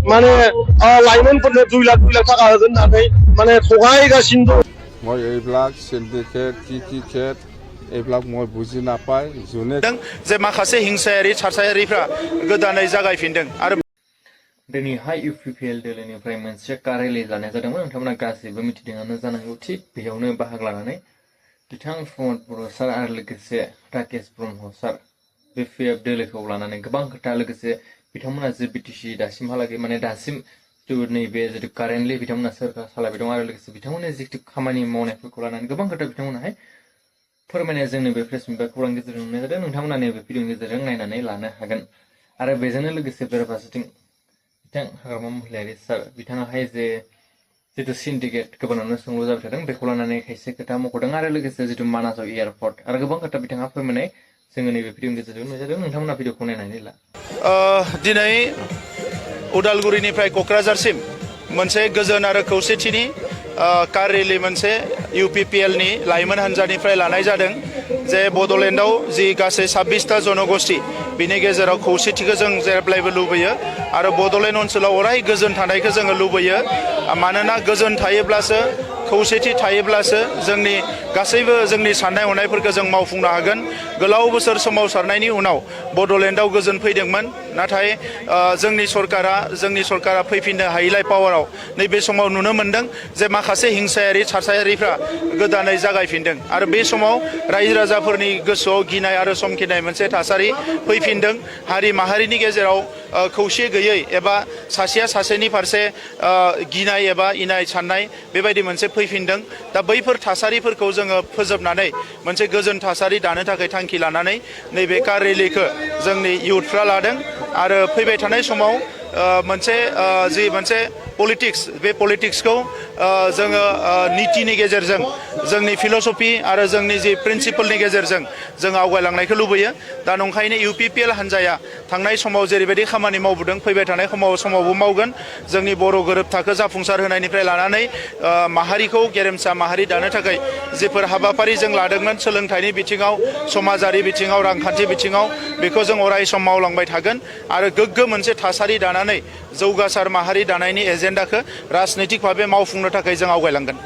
माने लाइमोनफोरनो 2 लाख थाखा होगोन होननानै माने थगायगासिनो दं। মই এইবিলাক सिन्डिकेट टिकेट এইবিলাক মই बुজি নাপায় যোনে जे माखासे हिंसायारि सारसायारिफ्रा गोदानै जागायफिनदों आरो दिनैहाय इउपिपिएल दोलोनिफ्राय मोनसे कार्यालय लानाय जादोंमोन। नोंथांमोना गासैबो मिथिदोंआनो जानांगौ। थिग बेयावनो बाहागो लानानै बिथां प्रमद बर' सार आरो लोगोसे राकेश ब्रह्म सार बिपिएफ दोलोखौ लानानै गोबां खोथा लोगोसे बिथांमोना जे बिटिसि दासिमहालागै माने दासिम नैबे जितु कारेन्टलि बिथांमोना सोरखार सालायबाय दं आरो लोगोसे बिथांमोननि जितु खामानि मावनायफोरखौ लानानै गोबां खोथा बिथांमोनाहाय फोरमायनाय जोंनि बे फेसबुक बा खौरां गेजेरजों नुनाय जादों। नोंथांमोना नैबे भिडिअनि गेजेरजों नायनानै लानो हागोन। आरो बेजोंनो लोगोसे बेराफारसेथिं बिथां हाग्रामा महिलारि सार बिथाङाहाय जे जितु सिन्डिकेट गोबाङानो सोंलु जाबाय थादों बेखौ लानानै खायसे खोथा मख'दों आरो लोगोसे जितु मानासाव एयारपर्ट आरो गोबां खोथा बिथाङा फोरमायनाय जोङो नैबे भिडिअनि गेजेरजों नुनाय जादों। नोंथांमोना भिडिअखौ नायनानै ला। दिनै उदालगुरिनिफ्राय क'क्राझारसिम मोनसे गोजोन आरो खौसेथिनि कार रेलि मोनसे इउपिपिएलनि लाइमोन हान्जानिफ्राय लानाय जादों। जे बड'लेण्डआव जि गासै 26टा जनगोष्ठी बिनि गेजेराव खौसेथिखौ जों जेब्लायबो लुबैयो आरो बड'लेण्ड ओनसोलाव अराय गोजोन थानायखौ जोङो लुबैयो। मानोना गोजोन थायोब्लासो खौसेथि थायोब्लासो जोंनि गासैबो जोंनि साननाय हनायफोरखौ जों मावफुंनो हागोन। गोलाव बोसोर सोमावसारनायनि उनाव बड'लेण्डआव गोजोन फैदोंमोन, नाथाय जोंनि सरकारा फैफिननो हायैलाय पावाराव नैबे समाव नुनो मोन्दों जे माखासे हिंसायारि सारसायारिफ्रा गोदानै जागायफिनदों आरो बे समाव रायजो राजाफोरनि गोसोआव गिनाय आरो समखिनाय मोनसे थासारि फैफिनदों। हारि माहारिनि गेजेराव खौसे गैयै एबा सासेया सासेनि फारसे गिनाय एबा इनाय साननाय बेबायदि मोनसे फैफिनदों। दा बैफोर थासारिफोरखौ जोङो फोजोबनानै मोनसे गोजोन थासारि दानो थाखाय थांखि लानानै नैबे कार रेलिखौ जोंनि इयुथफ्रा लादों आरो फैबाय थानाय समाव मोनसे पलिटिक्स बे पलिटिक्सखौ जोङो नीतिनि गेजेरजों जोंनि फिलसफि आरो जोंनि जि प्रिन्सिपलनि गेजेरजों जों आवगायलांनायखौ लुबैयो। दा नंखायनो इउपिपिएल हान्जाया थांनाय समाव जेरैबायदि खामानि मावबोदों फैबाय थानाय समावबो मावगोन। जोंनि बर' गोरोबथाखौ जाफुंसार होनायनिफ्राय लानानै माहारिखौ गेरेमसा माहारि दानो थाखाय जेफोर हाबाफारि जों लादोंमोन सोलोंथाइनि बिथिङाव, समाजारि बिथिङाव, रांखान्थि बिथिङाव बेखौ जों अराय सम मावलांबाय थागोन आरो गोग्गो मोनसे थासारि दानानै जौगासार माहारि दानायनि एजेन्डाखौ राजनैतिक भाबे मावफुंनो थाखाय जों आवगायलांगोन।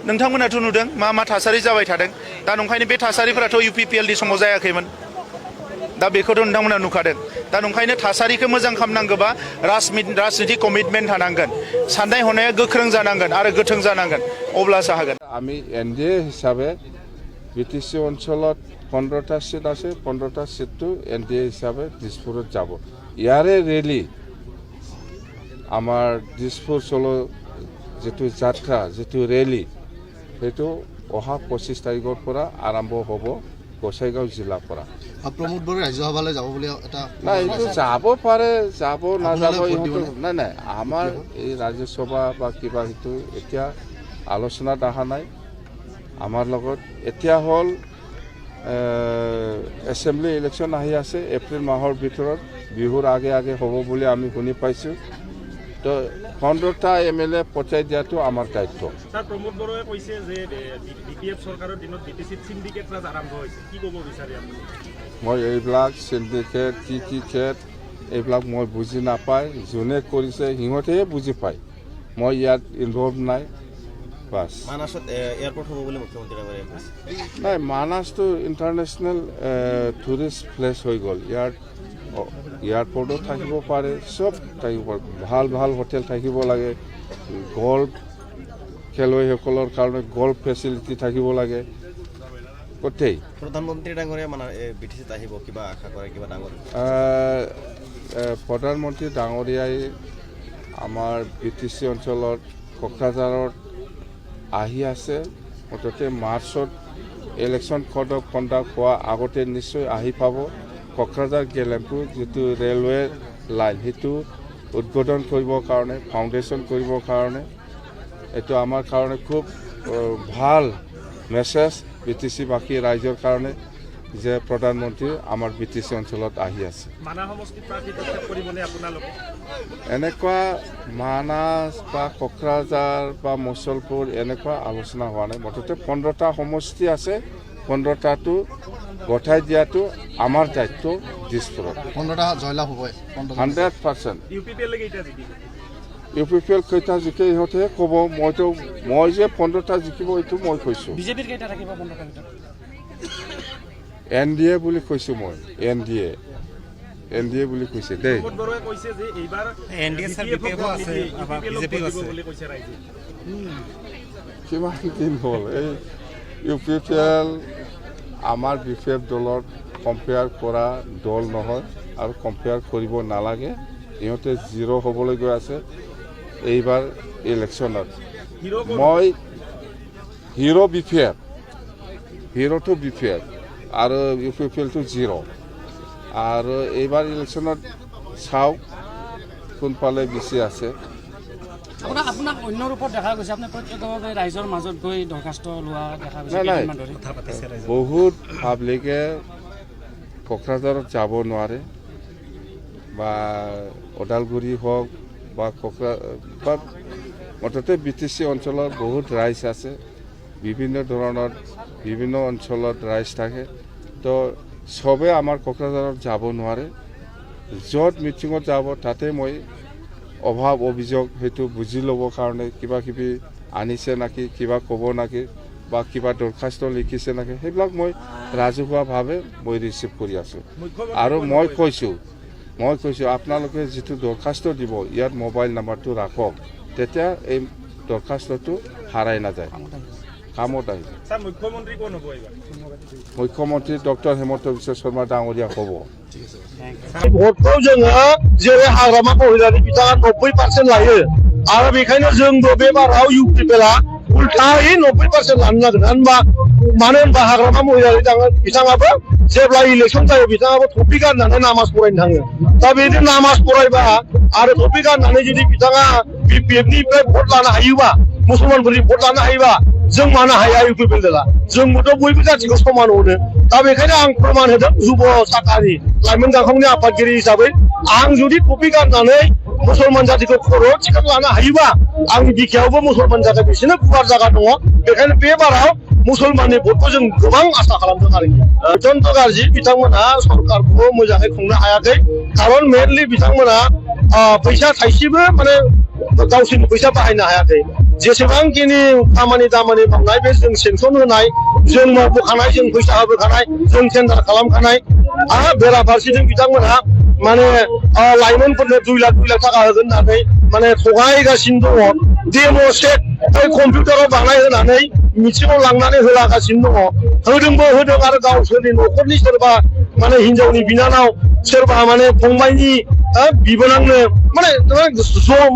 नोंथांमोनाथ' नुदों मा थासारि जाबाय थादों। दा नंखायनो बे थासारिफोराथ' इउपिपिएलनि समाव जायाखैमोन। दा बेखौथ' नोंथांमोना नुखादों। दा नंखायनो थासारिखौ मोजां खालामनांगौबा राजनितिक कमिटमेन्ट थानांगोन, साननाय हनाया गोख्रों जानांगोन आरो गोथों जानांगोन, अब्लासो हागोन। আমি এনডিএ হিচাপে বিটিসি অঞ্চলত 15টা সিট আছে, 15টা সিটটো এনডিএ হিচাপে দিছপুৰত যাব। ইয়াৰে ৰেলি আমাৰ দিছপুৰ চলো যিটো যাত্ৰা যিটো ৰেলি সেইটো অহা 25 তাৰিখৰ পৰা আৰম্ভ হ'ব গোসাইগাঁও জিলাৰ পৰা। প্ৰমোদ বড়ো ৰাজ্যসভালৈ যাব বুলি এটা নাই, এইটো যাব পাৰে, যাব নাযাব নাই আমাৰ এই ৰাজ্যসভা বা কিবা সেইটো এতিয়া আলোচনাত অহা নাই আমাৰ লগত। এতিয়া হ'ল এছেম্বলি ইলেকশ্যন আহি আছে এপ্ৰিল মাহৰ ভিতৰত, বিহুৰ আগে আগে হ'ব বুলি আমি শুনি পাইছোঁ। তো 15টা এমএলএ পঠাই দিয়াটো আমাৰ দায়িত্ব। স্যার প্রমোদ বড়োয়ে কৈছে যে বিপিএফ সরকারের দিনত বিটিসিত সিন্ডিকেট রাজ আরম্ভ হয়েছে, কি ক'ব বিচাৰে আপুনি? মই এইবিলাক সিন্ডিকেট টিকেট এইবিলাক মই বুজি নাপায়, যোনে কৰিছে সিহঁতেহে বুজি পায়, মই ইয়াত ইনভলভ নাই। বাস মানাসত এয়াৰপোৰ্ট হ'ব বুলি মুখ্যমন্ত্ৰী ডাঙৰীয়াই কৈছে। নাই, মানাসটো ইণ্টাৰনেশ্যনেল টুৰিষ্ট প্লেচ হৈ গ'ল। ইয়াত এয়াৰপৰ্টো থাকিব পাৰে, চব থাকিব পাৰে, ভাল ভাল হোটেল থাকিব লাগে, গল্ফ খেলুৱৈসকলৰ কাৰণে গল্ফ ফেচিলিটি থাকিব লাগে গোটেই। প্ৰধানমন্ত্ৰী ডাঙৰীয়া বিটিচিত আহিব, কিবা আশা কৰে, কিবা ডাঙৰ প্ৰধানমন্ত্ৰী ডাঙৰীয়াই আমাৰ বিটিচি অঞ্চলত কোকৰাঝাৰত আহি আছে। মুঠতে মাৰ্চত ইলেকশ্যন কণ্ডাক্ট হোৱা আগতে নিশ্চয় আহি পাব। কোকৰাঝাৰ গেলেমপুৰ যিটো ৰেলৱে লাইন সেইটো উদ্বোধন কৰিবৰ কাৰণে, ফাউণ্ডেশ্যন কৰিবৰ কাৰণে, এইটো আমাৰ কাৰণে খুব ভাল মেছেজ বিটিচি বাকী ৰাইজৰ কাৰণে যে প্ৰধানমন্ত্ৰী আমাৰ বিটিচি অঞ্চলত আহি আছে। এনেকুৱা মানাস বা কোকৰাঝাৰ বা মুছলপুৰ এনেকুৱা আলোচনা হোৱা নাই। মুঠতে 15টা সমষ্টি আছে, 15টাটো গঠাই দিয়াটো আমাৰ দায়িত্ব দিছপুৰত 15টা জয়লাভ হ'ব 100%। ইউপিপিএল কেইটা জিকিব ইউপিপিএল কেইটা জিকে ইহঁতে ক'ব মই যে 15টা জিকিব এইটো মই কৈছোঁ। বিজেপিৰ কেইটা থাকিব 15টাৰ ভিতৰত NDA বুলি কৈছোঁ মই NDA বুলি কৈছে দেই। প্ৰমোদ বৰুৱাই কৈছে যে এইবাৰ NDA স্যার BPF আছে আবার বিজেপিও আছে বুলি কৈছে ৰাইজে কিমান দিন হ'ল এই ইউপিপিএল আমাৰ BPF দলত কম্পেয়াৰ কৰা দল নহয় আৰু কম্পেয়াৰ কৰিব নালাগে। ইহঁতে জিৰ' হ'বলৈ গৈ আছে এইবাৰ ইলেকশ্যনত। মই হিৰ' BPF হিৰ'টো BPF আৰু ইউপিপিএলটো জিৰ'। আৰু এইবাৰ ইলেকশ্যনত চাওক কোনফালে বেছি আছে। আপোনাক অন্য ৰূপত দেখা গৈছে আপুনি প্ৰত্যক্ষভাৱে ৰাইজৰ মাজত গৈ দৰখাস্ত লোৱা দেখা গৈছে নাই কেইদিনমান ধৰি কথা পাতিছে ৰাইজে বহুত পাব্লিকে কোকৰাঝাৰত যাব নোৱাৰে বা ওদালগুৰি হওক বা বা মুঠতে BTC অঞ্চলত বহুত ৰাইজ আছে বিভিন্ন ধৰণৰ বিভিন্ন অঞ্চলত ৰাইজ থাকে তো চবে আমাৰ কোকৰাঝাৰত যাব নোৱাৰে য'ত মিটিঙত যাব তাতে মই অভাৱ অভিযোগ সেইটো বুজি ল'বৰ কাৰণে কিবা কিবি আনিছে নেকি কিবা ক'ব নেকি বা কিবা দৰখাস্ত লিখিছে নেকি সেইবিলাক মই ৰাজহুৱাভাৱে মই ৰিচিভ কৰি আছোঁ। আৰু মই কৈছোঁ আপোনালোকে যিটো দৰখাস্ত দিব ইয়াত মোবাইল নাম্বাৰটো ৰাখক তেতিয়া এই দৰখাস্তটো হাৰাই নাযায় কামত আহিব। স্যার মুখ্যমন্ত্রী কোন হবো এইবাৰ মুখ্যমন্ত্ৰী ডক্টৰ হেমন্ত বিশ্ব শৰ্মা ডাঙৰীয়া হ'ব। भटखौ जोङो जेरै हाग्रामा महिलारि बिथाङा 90% लायो आरो बेखायनो जोंबो बे बाराव इउपिपिएलआ उल्थायै 90% लानो नागिरदों मानो होनबा हाग्रामा महिलारि बिथाङाबो जेब्ला इलेक्सन जायो बिथाङाबो टपि गाननानै नामाज फरायनो थाङो दा बिदि नामाज फरायबा आरो टपि गाननानै जुदि बिथाङा BPFनिफ्राय भट लानो हायोबा मुसलमानफोरनि भट लानो हायोबा जों मानो हाया इउपिपिएल दला जोंबोथ' बयबो जाथिखौ समान होनो दा बेखायनो आं फोरमान होदों जुब साखानि लाइमोन गांखंनि आफादगिरि हिसाबै आं जुदि टपि गाननानै मुसलमान जातिखौ खर' थिखां लानो हायोबा आंनि बिखायावबो मुसलमान जायगा बिसोरनो गुवार जायगा दङ बेखायनो बे बाराव मुसलमाननि भटखौ जों गोबां आसा खालामदों आरोखि अत्यन्त गाज्रि बिथांमोना सरकारखौ मोजाङै खुंनो हायाखै खारन मेनलि बिथांमोना फैसा थाइसेबो माने गावसोरनि फैसा बाहायनो हायाखै जेसेबांखिनि खामानि दामानि मावनाय बे जों सेंसन होनाय जों मावबोखानाय जों फैसा होबोखानाय जों टेन्डार खालामखानाय बेराफारसेथिं बिथांमोनहा माने लाइमोनफोरनो 2 लाख थाखा होगोन होननानै माने थगायगासिनो दङ डेम' सेट कम्पिउटाराव बानाय होनानै मिथिङाव लांनानै होलागासिनो दङ होदों आरो गावसोरनि न'खरनि सोरबा माने हिनजावनि बिनानाव सोरबा माने फंबायनि बिबोनांनो माने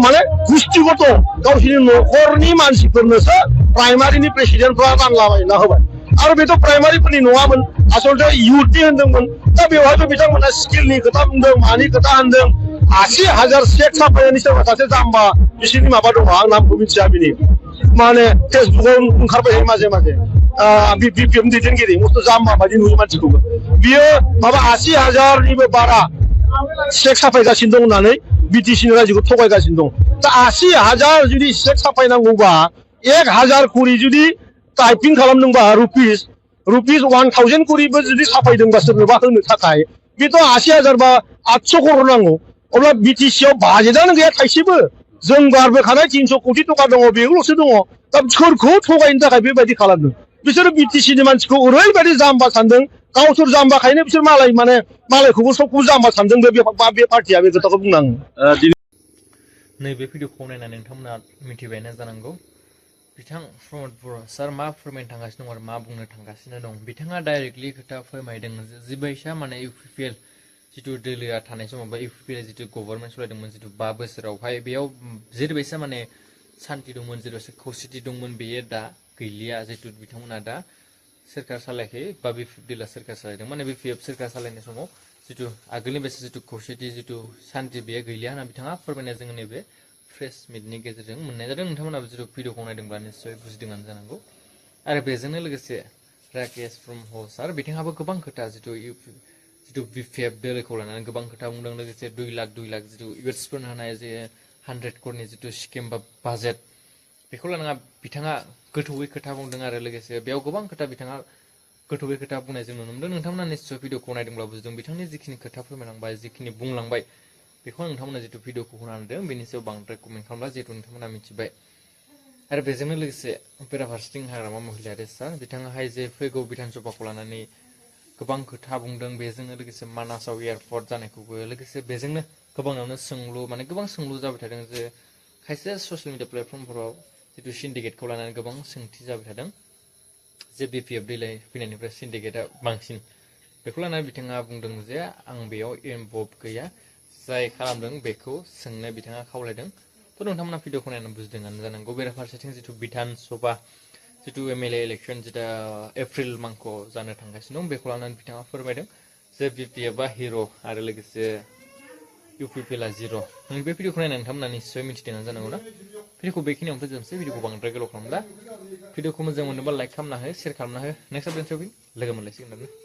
माने गुस्थिगत गावसोरनि न'खरनि मानसिफोरनोसो प्राइमारिनि प्रेसिडेन्टफ्रा रानलाबायना होबाय आरो बेथ' प्राइमारिफोरनि नङामोन आसलथे इउथनि होनदोंमोन दा बेवहायबो बिथांमोना स्किलनि खोथा बुंदों मानि खोथा होनदों 80,000 चेक साफायनायनि सोरबा सासे जाम्बा बिसोरनि माबा दङ आं नामखौ मिथिया बिनि माने फेसबुकाव ओंखारबाय थायो माजे माजे BPF दैदेनगिरि मस्थ' जाम्बा बायदि नुयो मानसिखौबो बियो माबा 80,000निबो बारा चेक साफायगासिनो दं होननानै BTCनि रायजोखौ थगायगासिनो दं दा 80,000 जुदि चेक साफायनांगौबा 1,000 कोटी जुदि टाइपिं खालामदोंबा रुपिस 1,000 कोटीबो जुदि साफायदोंबा सोरनोबा होनो थाखाय बेथ' 80,000 बा 800 करोड़ नांगौ अब्ला BTCआव बाजेटआनो गैया थाइसेबो जों गारबोखानाय 300 कोटी टका दङ बेल'सो दङ दा सोरखौ थगायनो थाखाय बेबायदि खालामदों बिसोरो BTCनि मानसिखौ ओरैबायदि जाम्बा सानदों गावसोर जाम्बाखायनो बिसोर मालायखौबो सबखौबो जाम्बा सानदों बे पार्टिया बे खोथाखौ बुंनाङो नैबे भिडिअखौ नायनानै नोंथांमोना मिथिबायना जानांगौ बिथां प्रमोद बर' सार मा फोरमायनो थांगासिनो दं आरो मा बुंनो थांगासिनो दं बिथाङा डाइरेक्टलि खोथा फोरमायदों जिबायसा माने इउपिपिएल जिथु दोलोआ थानाय समाव बा इउपिपिएल जिथु गभर्नमेन्ट सलायदोंमोन जिथु 5 बोसोरावहाय बेयाव जेरैबायसा माने सान्ति दंमोन जेरैबायसा खौसेथि दंमोन बेयो दा गैलिया जिथु बिथांमोना दा सोरखार सालायाखै बा BPF दोला सोरखार सालायदों माने BPF सोरखार सालायनाय समाव जिथु आगोलनि बायसा जिथु खौसेथि जिथु सान्ति बेयो गैलिया होनना बिथाङा फोरमायनाय जोङो नैबे प्रेस मिटनि गेजेरजों मोननाय जादों नोंथांमोनाबो जिथु भिडिअखौ नायदोंब्ला निस्सय बुजिदोंआनो जानांगौ आरो बेजोंनो लोगोसे राकेश ब्रह्म सार बिथाङाबो गोबां खोथा जिथु BPF दोलोखौ लानानै गोबां खोथा बुंदों लोगोसे 2 लाख जिथु इउथ्सफोरनो होनाय जे 100 करोड़नि जिथु स्किम बा बाजेट बेखौ लानानै बिथाङा गोथौयै खोथा बुंदों आरो लोगोसे बेयाव गोबां खोथा बिथाङा गोथौयै खोथा बुंनाय जों नुनो मोनदों नोंथांमोना निश्चय भिडिअखौ नायदोंब्ला बुजिदों बिथांनि जिखिनि खोथा फोरमायलांबाय जिखिनि बुंलांबाय बेखौ नोंथांमोना जितु भिडिअखौ खोनादों बेनि सायाव बांद्राय कमेन्ट खालामला जिहेतु नोंथांमोना मिथिबाय आरो बेजोंनो लोगोसे बेराफारसेथिं हाग्रामा महिलारि सार बिथाङाहाय जे फैगौ बिधान सभाखौ लानानै गोबां खोथा बुंदों बेजोंनो लोगोसे मानासाव एयारपर्ट जानायखौबो लोगोसे बेजोंनो गोबाङावनो सोंलु माने गोबां सोंलु जाबाय थादों जे खायसे ससियेल मिडिया प्लेटफर्मफोराव जितु सिन्डिकेटखौ लानानै गोबां सोंथि जाबाय थादों जे बिपिएफ दैलाय फैनायनिफ्राय सिन्डिकेटआ बांसिन बेखौ लानानै बिथाङा बुंदों जे आं बेयाव इनभल्भ गैया जाय खालामदों बेखौ सोंनो बिथाङा खावलायदों थ' नोंथांमोना भिडिअखौ नायनानै बुजिदोंआनो जानांगौ बेराफारसेथिं जितु बिधान सभा जितु एमएलए इलेक्सन जेटा एप्रिल मांखौ जानो थांगासिनो दं बेखौ लानानै बिथाङा फोरमायदों जे बिपिएफआ हिर' आरो लोगोसे इउपिपिएलआ जिर' बे भिडिअखौ नायनानै नोंथांमोना निश्चय मिथिदोंआनो जानांगौ ना भिडिअखौ बेखिनियावनो फोजोबनोसै भिडिअखौ बांद्राय गोलाव खालामला भिडिअखौ मोजां मोनोबा लाइक खालामना हो शेयार खालामना हो नेक्स्ट आपडेट लोगो मोनलायसिगोन आरो